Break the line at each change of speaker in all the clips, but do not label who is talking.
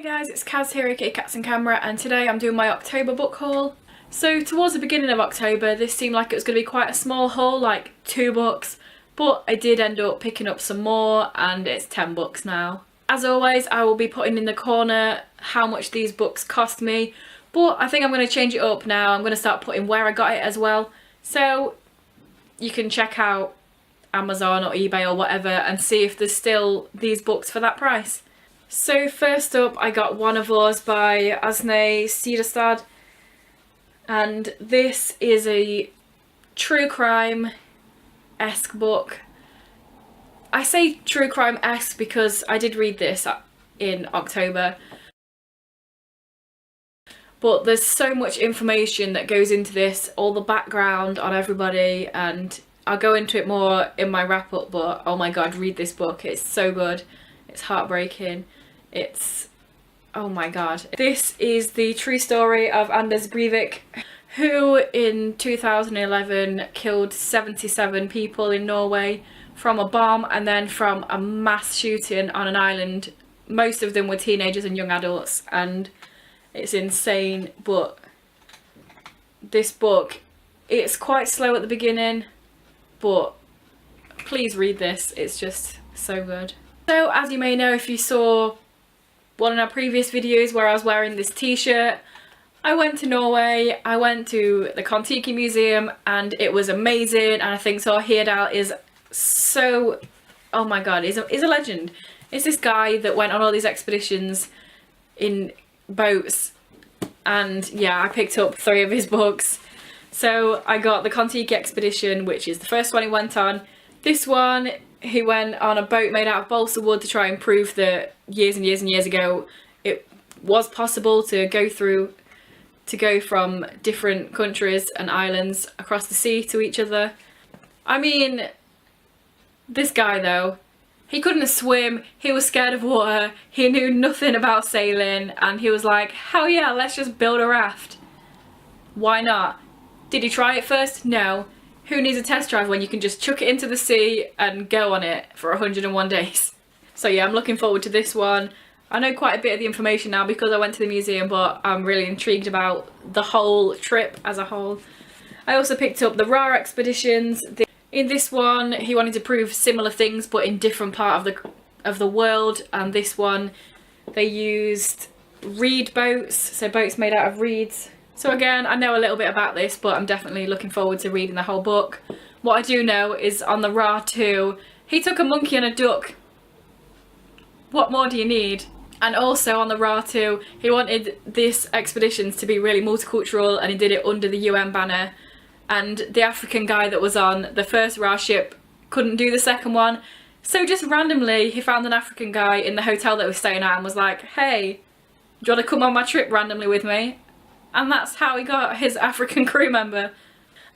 guys, it's Kaz here, aka Cats and Camera, and today I'm doing my October book haul. So towards the beginning of October this seemed like it was going to be quite a small haul, like 2 books, but I did end up picking up some more and it's 10 books now. As always, I will be putting in the corner how much these books cost me, but I think I'm going to change it up now. I'm going to start putting where I got it as well, so you can check out Amazon or eBay or whatever and see if there's still these books for that price. So first up I got One of Us by Asne Cederstad, and this is a true crime-esque book. I say true crime-esque because I did read this in October, but there's so much information that goes into this, all the background on everybody, and I'll go into it more in my wrap-up, but oh my god, read this book, it's so good, it's heartbreaking. It's, oh my god. This is the true story of Anders Breivik, who in 2011 killed 77 people in Norway from a bomb and then from a mass shooting on an island. Most of them were teenagers and young adults, and it's insane. But this book, it's quite slow at the beginning, but please read this, it's just so good. So as you may know if you saw one of our previous videos where I was wearing this t-shirt, I went to Norway, I went to the Kon-Tiki Museum and it was amazing, and I think Thor Heyerdahl is so, oh my god, he's a legend. It's this guy that went on all these expeditions in boats, and yeah, I picked up 3 of his books. So I got the Kon-Tiki expedition, which is the first one he went on. This one, he went on a boat made out of balsa wood to try and prove that years and years and years ago it was possible to go from different countries and islands across the sea to each other. I mean, this guy though, he couldn't swim, he was scared of water, he knew nothing about sailing, and he was like, hell yeah, let's just build a raft. Why not? Did he try it first? No. Who needs a test drive when you can just chuck it into the sea and go on it for 101 days? So yeah, I'm looking forward to this one. I know quite a bit of the information now because I went to the museum, but I'm really intrigued about the whole trip as a whole. I also picked up the Ra expeditions. In this one, he wanted to prove similar things but in different part of the world, and this one they used reed boats, so boats made out of reeds. So again, I know a little bit about this, but I'm definitely looking forward to reading the whole book. What I do know is on the Ra 2, he took a monkey and a duck. What more do you need? And also on the Ra 2, he wanted this expeditions to be really multicultural, and he did it under the UN banner. And the African guy that was on the first Ra ship couldn't do the second one. So just randomly, he found an African guy in the hotel that we were staying at and was like, hey, do you want to come on my trip randomly with me? And that's how he got his African crew member.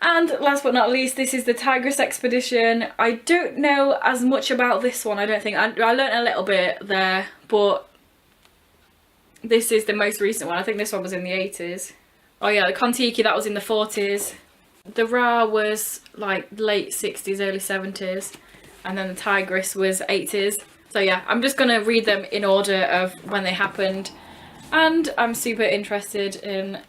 And last but not least, this is the Tigris expedition. I don't know as much about this one, I don't think. I learnt a little bit there, but this is the most recent one. I think this one was in the 80s. Oh yeah, the Kon-Tiki, that was in the 40s. The Ra was like late 60s, early 70s. And then the Tigris was 80s. So yeah, I'm just going to read them in order of when they happened. And I'm super interested in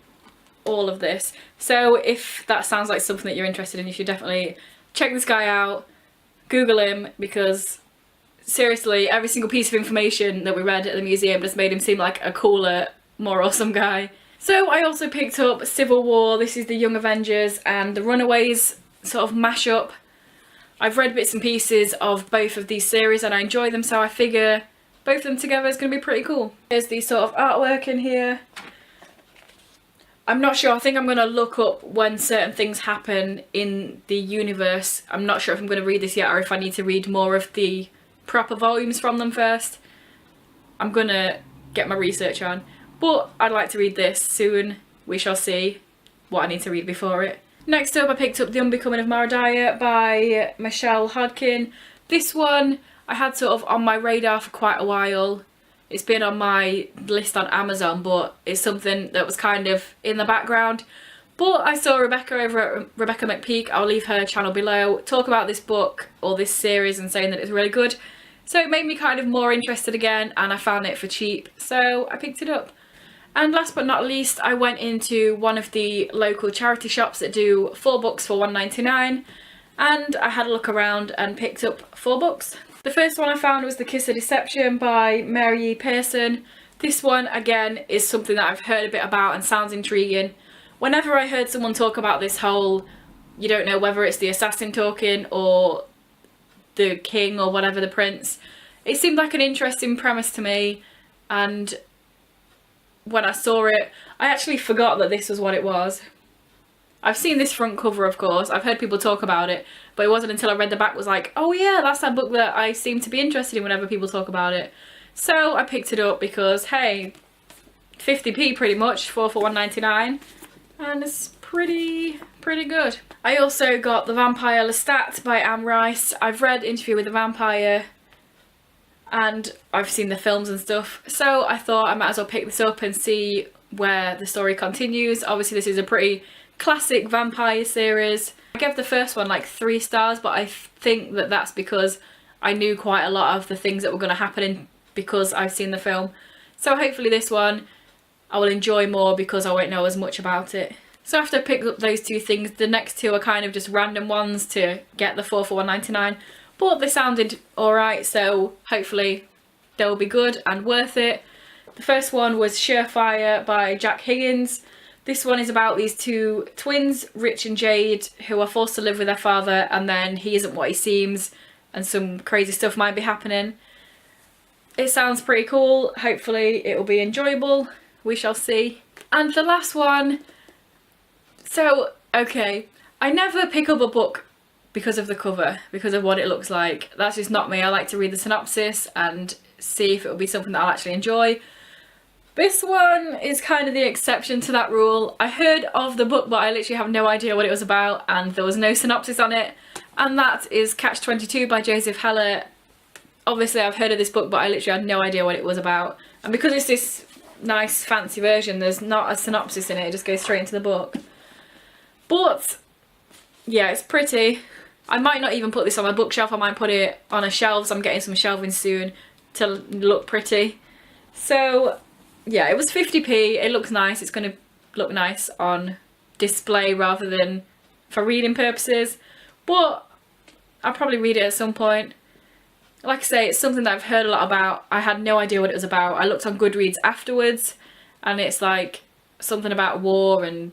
all of this. So if that sounds like something that you're interested in, you should definitely check this guy out, Google him, because seriously, every single piece of information that we read at the museum just made him seem like a cooler, more awesome guy. So I also picked up Civil War, this is the Young Avengers, and the Runaways sort of mash-up. I've read bits and pieces of both of these series and I enjoy them, so I figure both of them together is going to be pretty cool. There's the sort of artwork in here. I'm not sure, I think I'm going to look up when certain things happen in the universe. I'm not sure if I'm going to read this yet or if I need to read more of the proper volumes from them first. I'm going to get my research on. But I'd like to read this soon. We shall see what I need to read before it. Next up I picked up The Unbecoming of Maradaya by Michelle Hodkin. This one I had sort of on my radar for quite a while. It's been on my list on Amazon, but it's something that was kind of in the background. But I saw Rebecca over at Rebecca McPeak, I'll leave her channel below, talk about this book or this series and saying that it's really good. So it made me kind of more interested again, and I found it for cheap, so I picked it up. And last but not least, I went into one of the local charity shops that do 4 books for £1.99, and I had a look around and picked up 4 books. The first one I found was The Kiss of Deception by Mary E. Pearson. This one, again, is something that I've heard a bit about and sounds intriguing. Whenever I heard someone talk about this whole, you don't know whether it's the assassin talking or the king or whatever, the prince, it seemed like an interesting premise to me, and when I saw it, I actually forgot that this was what it was. I've seen this front cover, of course, I've heard people talk about it, but it wasn't until I read the back was like, oh yeah, that's that book that I seem to be interested in whenever people talk about it. So I picked it up because, hey, 50p pretty much, 4 for £1.99, and it's pretty good. I also got The Vampire Lestat by Anne Rice. I've read Interview with the Vampire and I've seen the films and stuff, so I thought I might as well pick this up and see where the story continues. Obviously this is a pretty classic vampire series. I gave the first one like 3 stars, but I think that that's because I knew quite a lot of the things that were going to happen because I've seen the film. So hopefully this one I will enjoy more because I won't know as much about it. So after I picked up those 2 things, the next 2 are kind of just random ones to get the 4 for £1.99. But they sounded alright, so hopefully they'll be good and worth it. The first one was Surefire by Jack Higgins. This one is about these 2 twins, Rich and Jade, who are forced to live with their father, and then he isn't what he seems and some crazy stuff might be happening. It sounds pretty cool. Hopefully it will be enjoyable. We shall see. And the last one, so okay, I never pick up a book because of the cover, because of what it looks like. That's just not me. I like to read the synopsis and see if it will be something that I'll actually enjoy. This one is kind of the exception to that rule. I heard of the book, but I literally have no idea what it was about, and there was no synopsis on it, and that is Catch-22 by Joseph Heller. Obviously I've heard of this book, but I literally had no idea what it was about, and because it's this nice fancy version, there's not a synopsis in it, it just goes straight into the book. But yeah, it's pretty. I might not even put this on my bookshelf, I might put it on a shelf. I'm getting some shelving soon to look pretty. So yeah, it was 50p, it looks nice, it's going to look nice on display rather than for reading purposes, but I'll probably read it at some point. Like I say, it's something that I've heard a lot about. I had no idea what it was about. I looked on Goodreads afterwards and it's like something about war and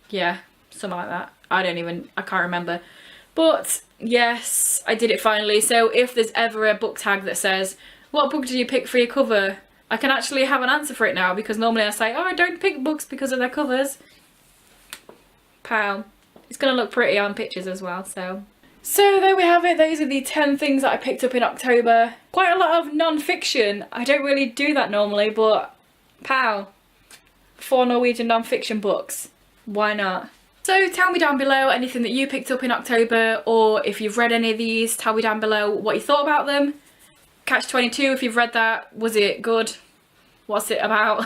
yeah, something like that. I can't remember. But yes, I did it finally. So if there's ever a book tag that says, what book did you pick for your cover? I can actually have an answer for it now, because normally I say, oh, I don't pick books because of their covers. Pow. It's going to look pretty on pictures as well, so. So there we have it. Those are the 10 things that I picked up in October. Quite a lot of non-fiction. I don't really do that normally, but pow. 4 Norwegian non-fiction books. Why not? So tell me down below anything that you picked up in October, or if you've read any of these, tell me down below what you thought about them. Catch-22, if you've read that, was it good? What's it about?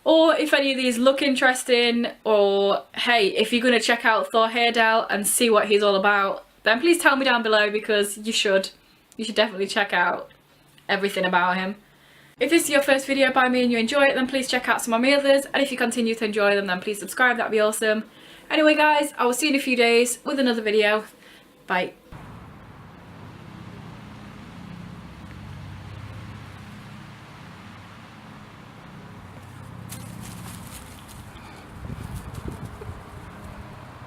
Or if any of these look interesting, or hey, if you're going to check out Thor Heyerdahl and see what he's all about, then please tell me down below, because you should. You should definitely check out everything about him. If this is your first video by me and you enjoy it, then please check out some of my others, and if you continue to enjoy them, then please subscribe, that'd be awesome. Anyway guys, I will see you in a few days with another video. Bye.